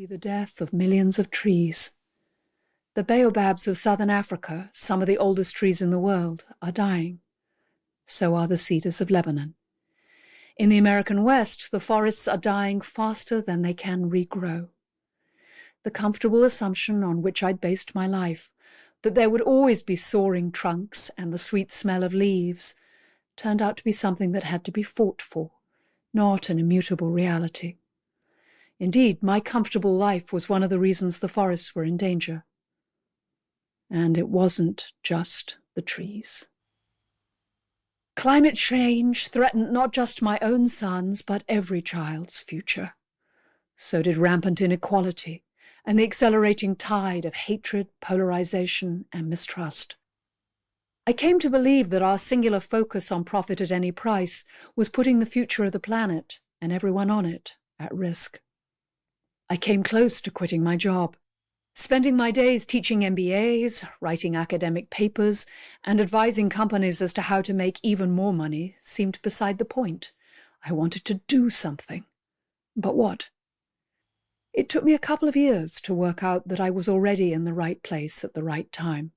be the death of millions of trees. The baobabs of southern Africa, some of the oldest trees in the world, are dying. So are the cedars of Lebanon. In the American West, the forests are dying faster than they can regrow. The comfortable assumption on which I'd based my life, that there would always be soaring trunks and the sweet smell of leaves, turned out to be something that had to be fought for, not an immutable reality. Indeed, my comfortable life was one of the reasons the forests were in danger. And it wasn't just the trees. Climate change threatened not just my own son's, but every child's future. So did rampant inequality and the accelerating tide of hatred, polarization, and mistrust. I came to believe that our singular focus on profit at any price was putting the future of the planet and everyone on it at risk. I came close to quitting my job, spending my days teaching MBAs, writing academic papers, and advising companies as to how to make even more money seemed beside the point. I wanted to do something. But what? It took me a couple of years to work out that I was already in the right place at the right time.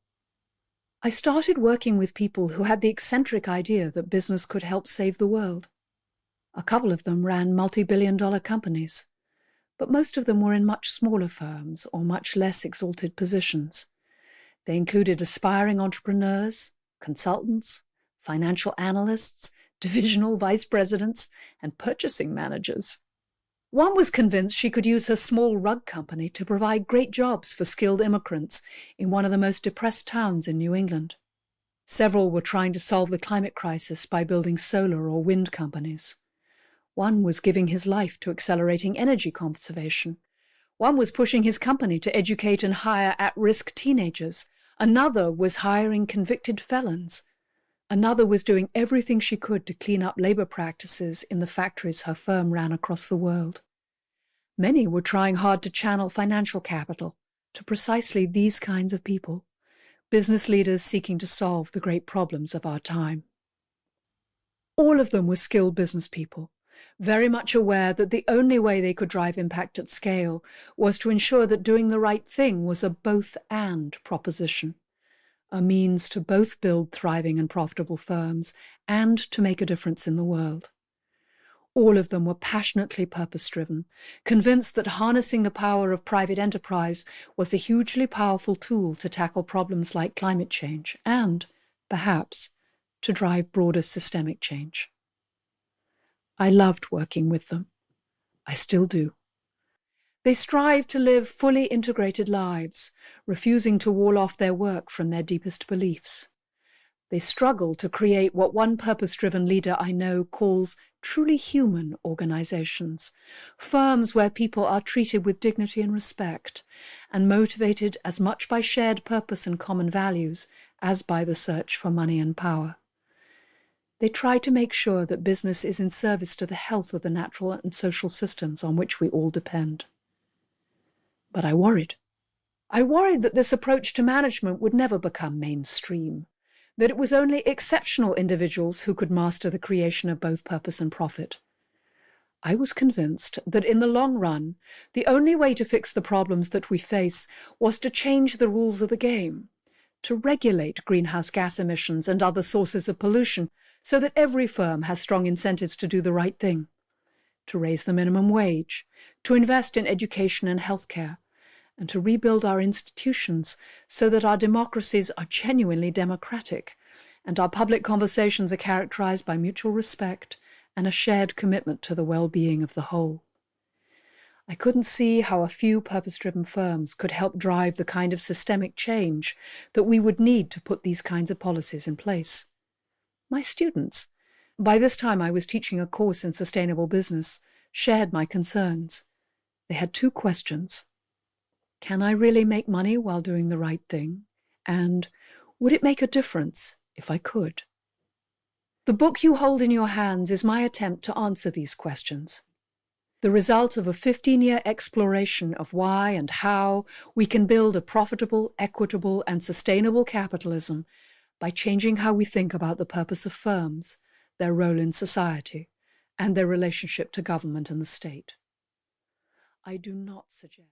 I started working with people who had the eccentric idea that business could help save the world. A couple of them ran multi-billion-dollar companies, but most of them were in much smaller firms or much less exalted positions. They included aspiring entrepreneurs, consultants, financial analysts, divisional vice presidents, and purchasing managers. One was convinced she could use her small rug company to provide great jobs for skilled immigrants in one of the most depressed towns in New England. Several were trying to solve the climate crisis by building solar or wind companies. One was giving his life to accelerating energy conservation. One was pushing his company to educate and hire at-risk teenagers. Another was hiring convicted felons. Another was doing everything she could to clean up labor practices in the factories her firm ran across the world. Many were trying hard to channel financial capital to precisely these kinds of people, business leaders seeking to solve the great problems of our time. All of them were skilled business people, very much aware that the only way they could drive impact at scale was to ensure that doing the right thing was a both-and proposition, a means to both build thriving and profitable firms and to make a difference in the world. All of them were passionately purpose-driven, convinced that harnessing the power of private enterprise was a hugely powerful tool to tackle problems like climate change and, perhaps, to drive broader systemic change. I loved working with them. I still do. They strive to live fully integrated lives, refusing to wall off their work from their deepest beliefs. They struggle to create what one purpose-driven leader I know calls truly human organizations, firms where people are treated with dignity and respect, and motivated as much by shared purpose and common values as by the search for money and power. They try to make sure that business is in service to the health of the natural and social systems on which we all depend. But I worried. I worried that this approach to management would never become mainstream, that it was only exceptional individuals who could master the creation of both purpose and profit. I was convinced that in the long run, the only way to fix the problems that we face was to change the rules of the game, to regulate greenhouse gas emissions and other sources of pollution so that every firm has strong incentives to do the right thing, to raise the minimum wage, to invest in education and healthcare, and to rebuild our institutions so that our democracies are genuinely democratic and our public conversations are characterized by mutual respect and a shared commitment to the well-being of the whole. I couldn't see how a few purpose-driven firms could help drive the kind of systemic change that we would need to put these kinds of policies in place. My students, by this time I was teaching a course in sustainable business, shared my concerns. They had two questions. Can I really make money while doing the right thing? And would it make a difference if I could? The book you hold in your hands is my attempt to answer these questions, the result of a 15-year exploration of why and how we can build a profitable, equitable, and sustainable capitalism by changing how we think about the purpose of firms, their role in society, and their relationship to government and the state. I do not suggest